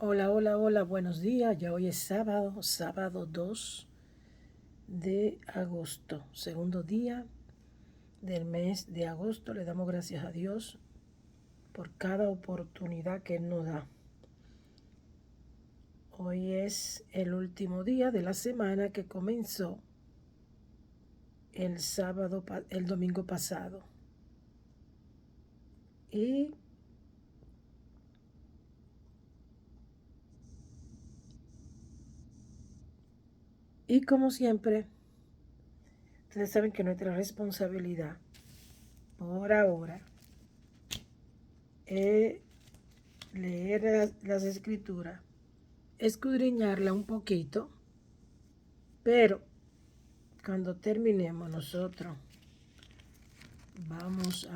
Hola, hola, hola, buenos días. Ya hoy es sábado 2 de agosto, segundo día del mes de agosto. Le damos gracias a Dios por cada oportunidad que Él nos da. Hoy es el último día de la semana que comenzó el domingo pasado. Y como siempre, ustedes saben que nuestra responsabilidad por ahora es leer las escrituras, escudriñarla un poquito, pero cuando terminemos nosotros vamos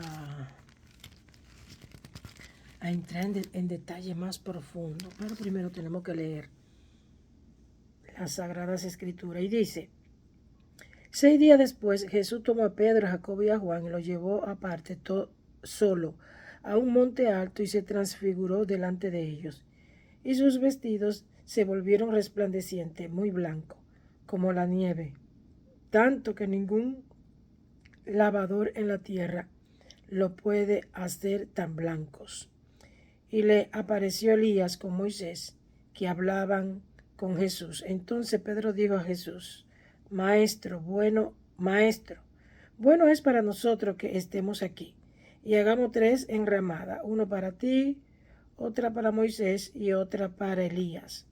a entrar en detalle más profundo. Pero primero tenemos que leer las Sagradas Escrituras. Y dice: 6 días después Jesús tomó a Pedro, a Jacobo y a Juan y los llevó aparte solo a un monte alto y se transfiguró delante de ellos. Y sus vestidos se volvieron resplandecientes, muy blancos, como la nieve, tanto que ningún lavador en la tierra lo puede hacer tan blancos. Y le apareció Elías con Moisés, que hablaban con Jesús. Entonces Pedro dijo a Jesús: Maestro, bueno es para nosotros que estemos aquí, y hagamos 3 enramadas, uno para ti, otra para Moisés y otra para Elías,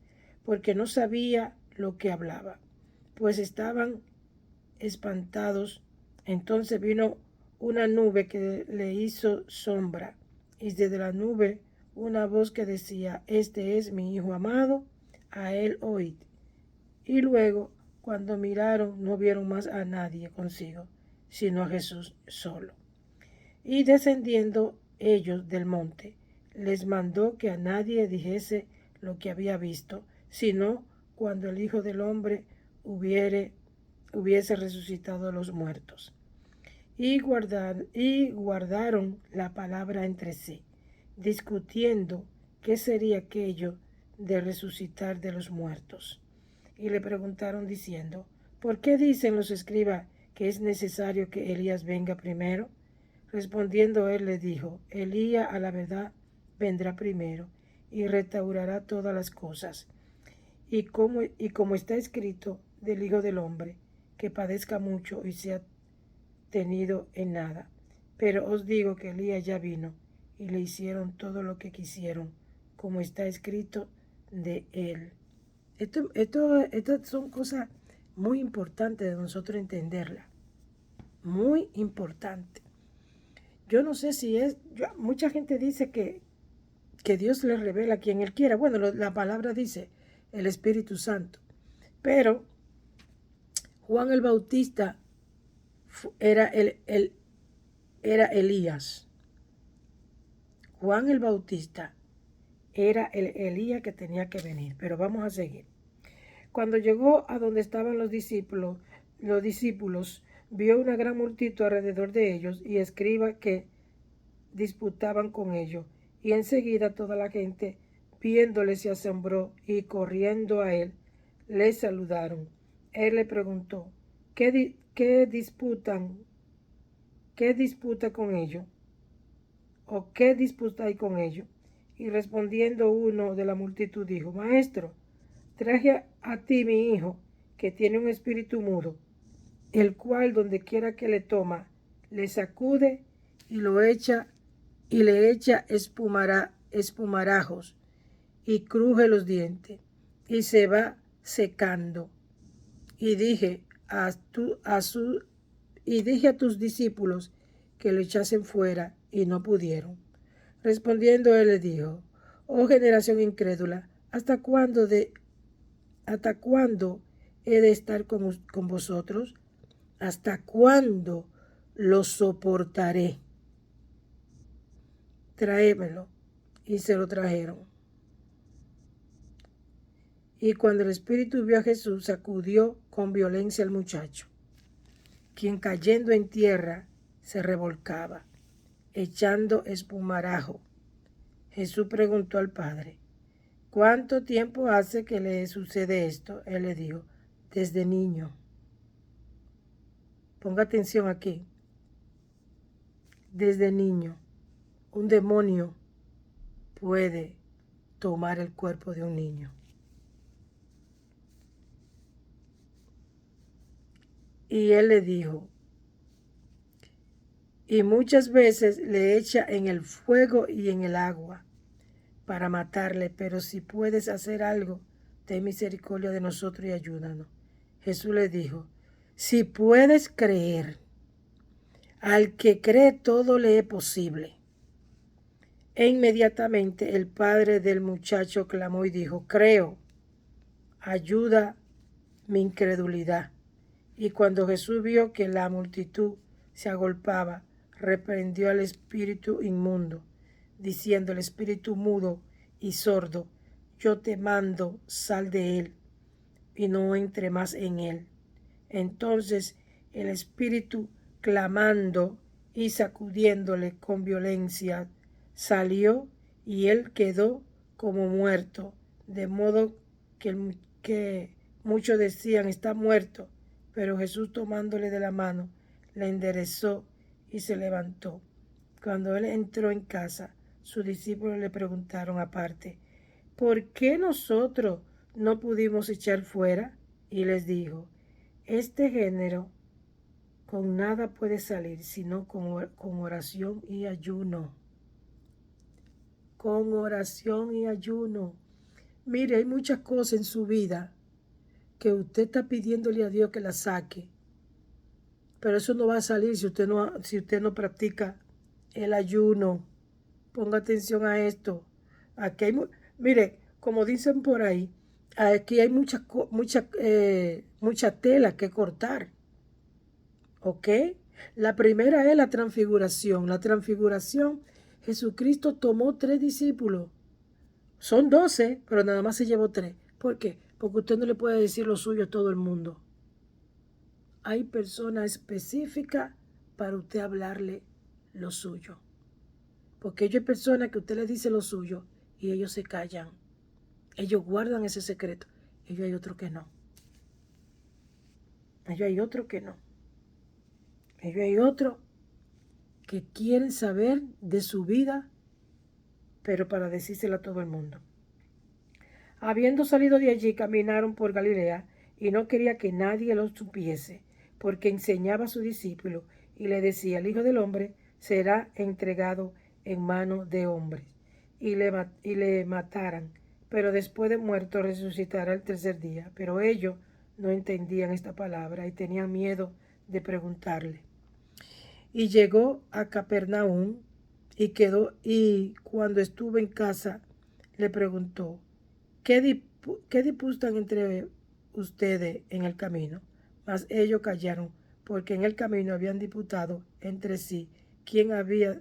porque no sabía lo que hablaba, pues estaban espantados. Entonces vino una nube que le hizo sombra, y desde la nube una voz que decía: Este es mi Hijo amado, a él oíd. Y luego, cuando miraron, no vieron más a nadie consigo, sino a Jesús solo. Y descendiendo ellos del monte, les mandó que a nadie dijese lo que había visto, sino cuando el Hijo del Hombre hubiese resucitado a los muertos. Y guardaron la palabra entre sí, discutiendo qué sería aquello de resucitar de los muertos. Y le preguntaron diciendo: ¿por qué dicen los escribas que es necesario que Elías venga primero? Respondiendo él le dijo: Elías a la verdad vendrá primero y restaurará todas las cosas. Y como está escrito del Hijo del Hombre, que padezca mucho y sea tenido en nada. Pero os digo que Elías ya vino y le hicieron todo lo que quisieron, como está escrito de él. Estas son cosas muy importantes de nosotros entenderlas. Muy importante. Yo no sé si mucha gente dice que Dios le revela a quien Él quiera. Bueno, la palabra dice el Espíritu Santo. Pero Juan el Bautista era, era Elías. Juan el Bautista era el Elías que tenía que venir. Pero vamos a seguir. Cuando llegó a donde estaban los discípulos vio una gran multitud alrededor de ellos y escribas que disputaban con ellos. Y enseguida toda la gente, viéndole, se asombró y corriendo a él, le saludaron. Él le preguntó: ¿Qué disputan? ¿Qué disputa con ellos? ¿O qué disputáis con ellos? Y respondiendo uno de la multitud dijo: Maestro, traje a ti mi hijo, que tiene un espíritu mudo, el cual donde quiera que le toma, le sacude y lo echa y le echa espumarajos y cruje los dientes y se va secando. Y dije a tus discípulos que lo echasen fuera y no pudieron. Respondiendo él le dijo: Oh generación incrédula, ¿hasta cuándo he de estar con vosotros? ¿Hasta cuándo lo soportaré? Tráemelo. Y se lo trajeron. Y cuando el espíritu vio a Jesús, sacudió con violencia al muchacho, quien cayendo en tierra se revolcaba, echando espumarajo. Jesús preguntó al padre: ¿cuánto tiempo hace que le sucede esto? Él le dijo, desde niño. Ponga atención aquí. Desde niño, un demonio puede tomar el cuerpo de un niño. Y él le dijo, y muchas veces le echa en el fuego y en el agua para matarle, pero si puedes hacer algo, ten misericordia de nosotros y ayúdanos. Jesús le dijo, si puedes creer, al que cree todo le es posible. E inmediatamente el padre del muchacho clamó y dijo, creo, ayuda mi incredulidad. Y cuando Jesús vio que la multitud se agolpaba, reprendió al espíritu inmundo, diciendo al espíritu mudo y sordo, yo te mando, sal de él, y no entre más en él. Entonces el espíritu, clamando y sacudiéndole con violencia, salió y él quedó como muerto, de modo que muchos decían, está muerto. Pero Jesús, tomándole de la mano, le enderezó y se levantó. Cuando él entró en casa, sus discípulos le preguntaron aparte, ¿por qué nosotros no pudimos echar fuera? Y les dijo, este género con nada puede salir, sino con oración y ayuno. Con oración y ayuno. Mire, hay muchas cosas en su vida que usted está pidiéndole a Dios que la saque. Pero eso no va a salir si usted no practica el ayuno. Ponga atención a esto. Aquí hay, mire, como dicen por ahí, aquí hay mucha tela que cortar. ¿Ok? La primera es la transfiguración. La transfiguración, Jesucristo tomó 3 discípulos. Son 12, pero nada más se llevó 3. ¿Por qué? Porque usted no le puede decir lo suyo a todo el mundo. Hay personas específicas para usted hablarle lo suyo. Porque ellos hay personas que usted les dice lo suyo y ellos se callan. Ellos guardan ese secreto. Ellos hay otros que no. Ellos hay otros que no. Ellos hay otros que quieren saber de su vida, pero para decírselo a todo el mundo. Habiendo salido de allí, caminaron por Galilea, y no quería que nadie lo supiese, porque enseñaba a sus discípulos, y le decía, el Hijo del Hombre será entregado en manos de hombres, y le matarán, pero después de muerto resucitará el tercer día. Pero ellos no entendían esta palabra, y tenían miedo de preguntarle. Y llegó a Capernaum, y cuando estuvo en casa, le preguntó, ¿qué disputan entre ustedes en el camino? Mas ellos callaron, porque en el camino habían disputado entre sí quién había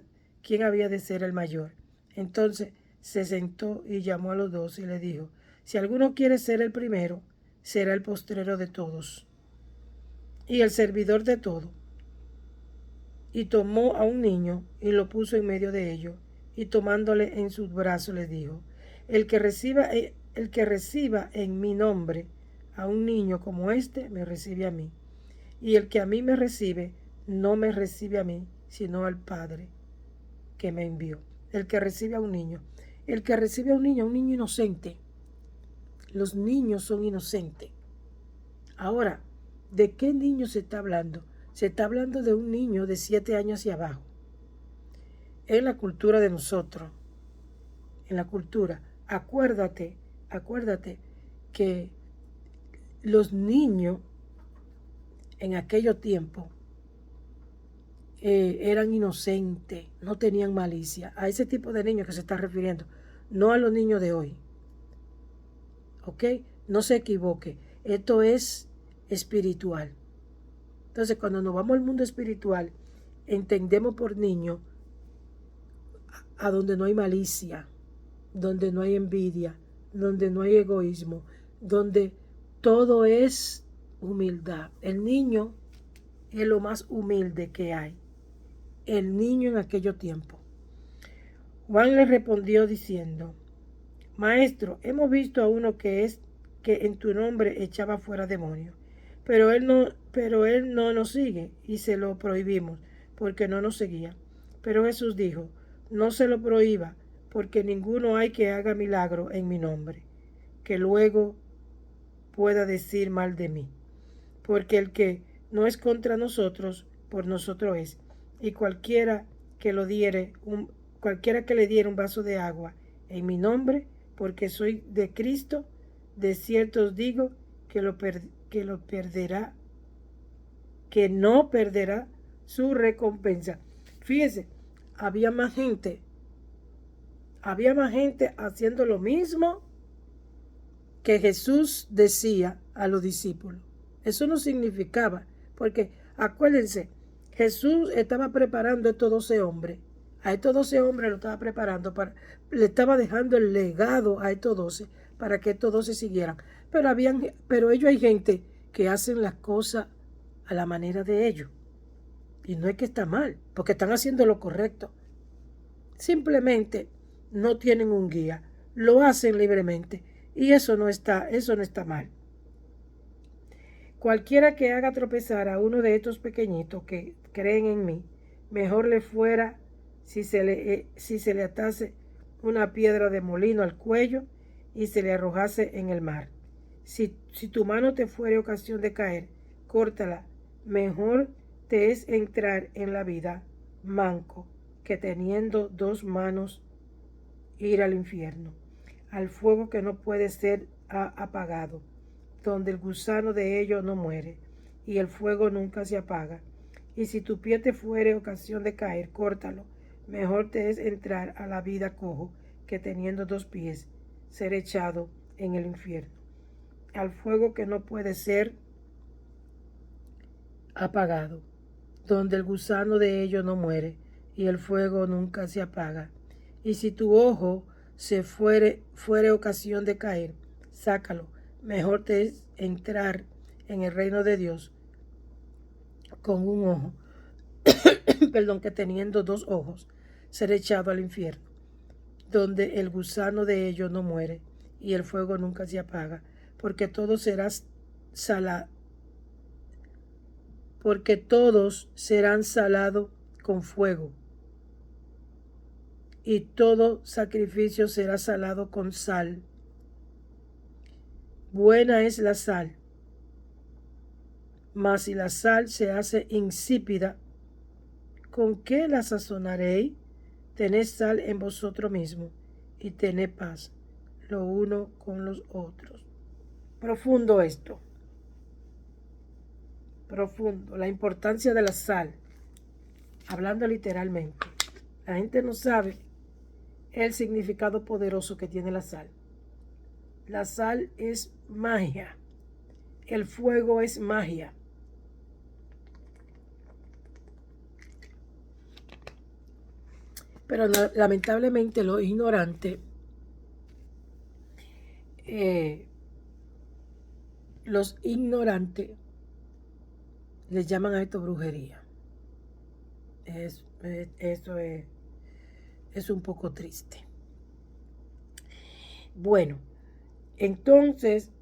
de ser el mayor. Entonces se sentó y llamó a los 12 y le dijo, si alguno quiere ser el primero, será el postrero de todos y el servidor de todos. Y tomó a un niño y lo puso en medio de ellos, y tomándole en sus brazos le dijo, el que reciba en mi nombre a un niño como este, me recibe a mí. Y el que a mí me recibe, no me recibe a mí, sino al Padre que me envió. El que recibe a un niño. El que recibe a un niño inocente. Los niños son inocentes. Ahora, ¿de qué niño se está hablando? Se está hablando de un niño de 7 años hacia abajo. En la cultura de nosotros, en la cultura, acuérdate que los niños en aquellos tiempos eran inocentes, no tenían malicia. A ese tipo de niños que se está refiriendo, no a los niños de hoy. ¿Ok? No se equivoque. Esto es espiritual. Entonces, cuando nos vamos al mundo espiritual, entendemos por niño a donde no hay malicia, donde no hay envidia, donde no hay egoísmo, donde todo es humildad. El niño es lo más humilde que hay. El niño en aquellos tiempos. Juan le respondió diciendo, Maestro, hemos visto a uno que en tu nombre echaba fuera demonios, pero él no nos sigue y se lo prohibimos porque no nos seguía. Pero Jesús dijo, no se lo prohíba, porque ninguno hay que haga milagro en mi nombre, que luego pueda decir mal de mí. Porque el que no es contra nosotros, por nosotros es. Y cualquiera que le diere un vaso de agua en mi nombre, porque soy de Cristo, de cierto os digo que lo perderá, que no perderá su recompensa. Fíjese, había más gente, había más gente haciendo lo mismo que Jesús decía a los discípulos. Eso no significaba, porque acuérdense, Jesús estaba preparando a estos 12 hombres. A estos 12 hombres lo estaba preparando le estaba dejando el legado a estos 12 para que estos 12 siguieran. Pero ellos hay gente que hacen las cosas a la manera de ellos. Y no es que está mal, porque están haciendo lo correcto. Simplemente no tienen un guía, lo hacen libremente y eso no está mal. Cualquiera que haga tropezar a uno de estos pequeñitos que creen en mí, mejor le fuera si se le atase una piedra de molino al cuello y se le arrojase en el mar. Si tu mano te fuere ocasión de caer, córtala. Mejor te es entrar en la vida manco que teniendo 2 manos ir al infierno, al fuego que no puede ser apagado, donde el gusano de ellos no muere y el fuego nunca se apaga. Y si tu pie te fuere ocasión de caer, córtalo. Mejor te es entrar a la vida cojo que teniendo 2 pies ser echado en el infierno, al fuego que no puede ser apagado, donde el gusano de ellos no muere y el fuego nunca se apaga. Y si tu ojo fuere ocasión de caer, sácalo. Mejor te es entrar en el reino de Dios con un ojo, perdón, que teniendo 2 ojos, ser echado al infierno, donde el gusano de ellos no muere y el fuego nunca se apaga, porque todos serán salados con fuego, y todo sacrificio será salado con sal. Buena es la sal, mas si la sal se hace insípida, ¿con qué la sazonaréis? Tened sal en vosotros mismos y tened paz lo uno con los otros. Profundo esto. Profundo. La importancia de la sal. Hablando literalmente. La gente no sabe el significado poderoso que tiene la sal. La sal es magia. El fuego es magia. Pero lamentablemente los ignorantes les llaman a esto brujería. Eso es un poco triste. Bueno, entonces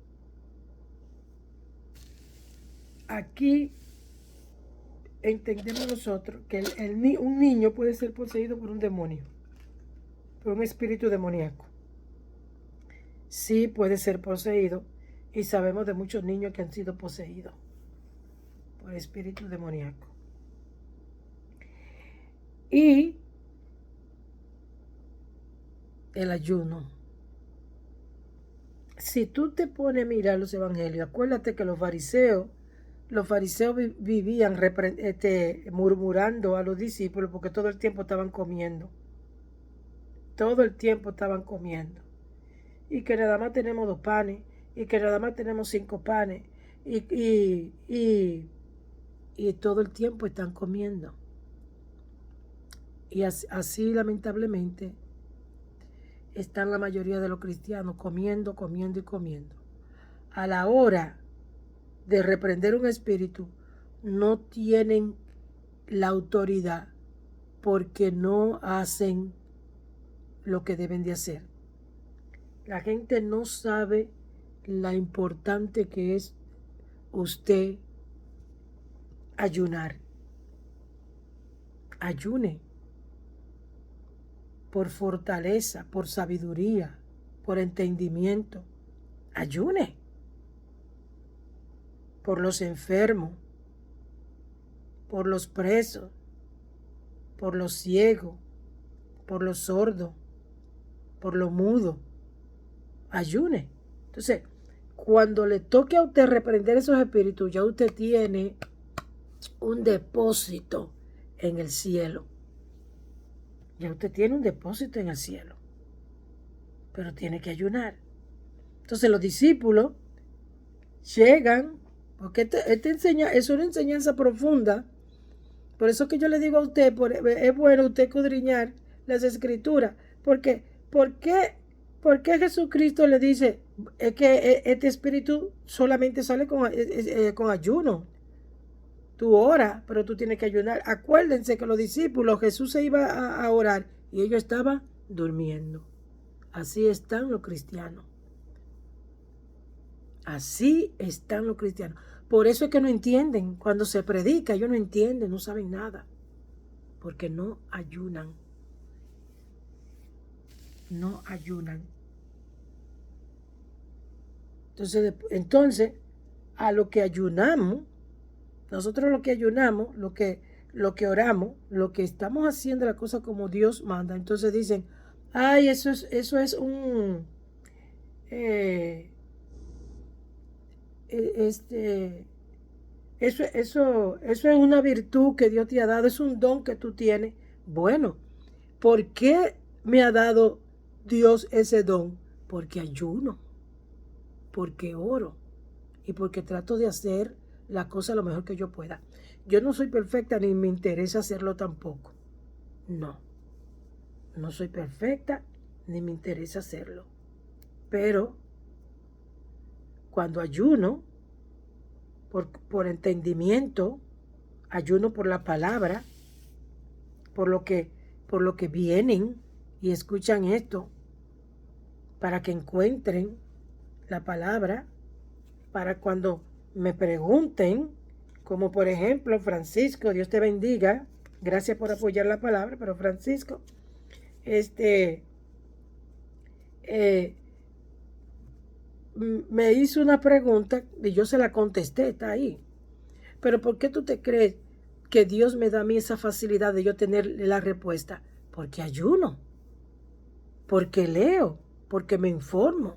aquí entendemos nosotros que un niño puede ser poseído por un demonio, por un espíritu demoníaco. Sí puede ser poseído, y sabemos de muchos niños que han sido poseídos por espíritu demoníaco. Y el ayuno. Si tú te pones a mirar los evangelios, acuérdate que los fariseos vivían murmurando a los discípulos porque todo el tiempo estaban comiendo. Todo el tiempo estaban comiendo. Y que nada más tenemos 2 panes, y que nada más tenemos 5 panes, y todo el tiempo están comiendo. Y así lamentablemente están la mayoría de los cristianos comiendo, comiendo y comiendo. A la hora de reprender un espíritu, no tienen la autoridad porque no hacen lo que deben de hacer. La gente no sabe la importante que es usted ayunar. Ayune por fortaleza, por sabiduría, por entendimiento. Ayune por los enfermos, por los presos, por los ciegos, por los sordos, por los mudos. Ayune. Entonces, cuando le toque a usted reprender esos espíritus, ya usted tiene un depósito en el cielo. Ya usted tiene un depósito en el cielo. Pero tiene que ayunar. Entonces los discípulos llegan, porque es una enseñanza profunda. Por eso que yo le digo a usted, es bueno usted escudriñar las escrituras. Porque, ¿por qué Jesucristo le dice que este espíritu solamente sale con ayuno? Tú oras, pero tú tienes que ayunar. Acuérdense que los discípulos, Jesús se iba a orar y ellos estaban durmiendo. Así están los cristianos. Así están los cristianos. Por eso es que no entienden. Cuando se predica, ellos no entienden, no saben nada. Porque no ayunan. No ayunan. Entonces, a lo que ayunamos, nosotros lo que ayunamos, lo que oramos, lo que estamos haciendo la cosa como Dios manda. Entonces dicen, ay, eso es un eso es una virtud que Dios te ha dado, es un don que tú tienes. Bueno, ¿por qué me ha dado Dios ese don? Porque ayuno, porque oro y porque trato de hacer la cosa lo mejor que yo pueda. Yo no soy perfecta ni me interesa hacerlo tampoco. No, no soy perfecta ni me interesa hacerlo. Pero cuando ayuno, por entendimiento, ayuno por la palabra, por lo que vienen y escuchan esto, para que encuentren la palabra, para cuando me pregunten, como por ejemplo Francisco, Dios te bendiga, gracias por apoyar la palabra, pero Francisco, me hizo una pregunta y yo se la contesté, está ahí. Pero ¿por qué tú te crees que Dios me da a mí esa facilidad de yo tener la respuesta? Porque ayuno, porque leo, porque me informo,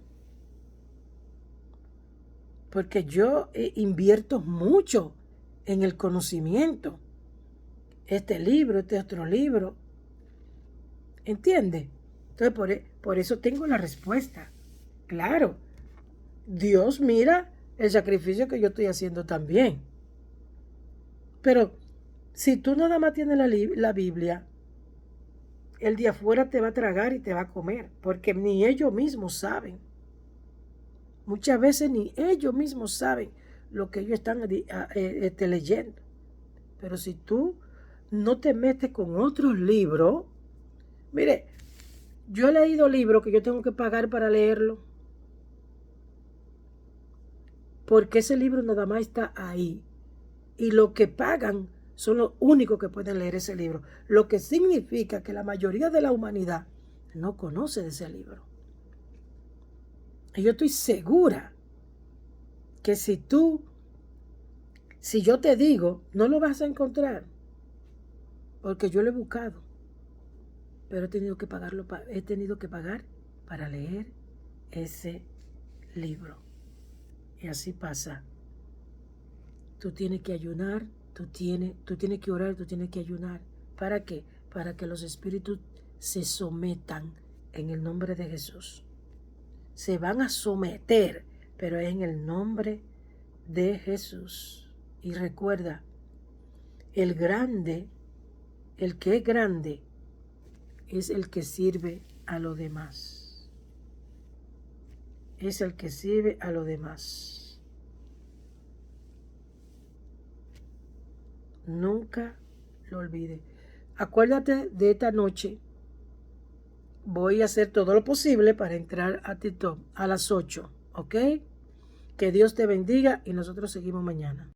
porque yo invierto mucho en el conocimiento. Este libro, este otro libro. ¿Entiendes? Entonces por eso tengo la respuesta. Claro, Dios mira el sacrificio que yo estoy haciendo también. Pero si tú nada más tienes la Biblia, el de afuera te va a tragar y te va a comer, porque ni ellos mismos saben. Muchas veces ni ellos mismos saben lo que ellos están leyendo. Pero si tú no te metes con otros libros, mire, yo he leído libros que yo tengo que pagar para leerlo, porque ese libro nada más está ahí. Y lo que pagan son los únicos que pueden leer ese libro. Lo que significa que la mayoría de la humanidad no conoce de ese libro. Y yo estoy segura que si yo te digo, no lo vas a encontrar. Porque yo lo he buscado. Pero he tenido que pagar para leer ese libro. Y así pasa. Tú tienes que ayunar, tú tienes que orar, tú tienes que ayunar. ¿Para qué? Para que los espíritus se sometan en el nombre de Jesús. Se van a someter, pero es en el nombre de Jesús. Y recuerda, el que es grande, es el que sirve a los demás. Es el que sirve a los demás. Nunca lo olvides. Acuérdate de esta noche, voy a hacer todo lo posible para entrar a TikTok a las 8, ¿ok? Que Dios te bendiga y nosotros seguimos mañana.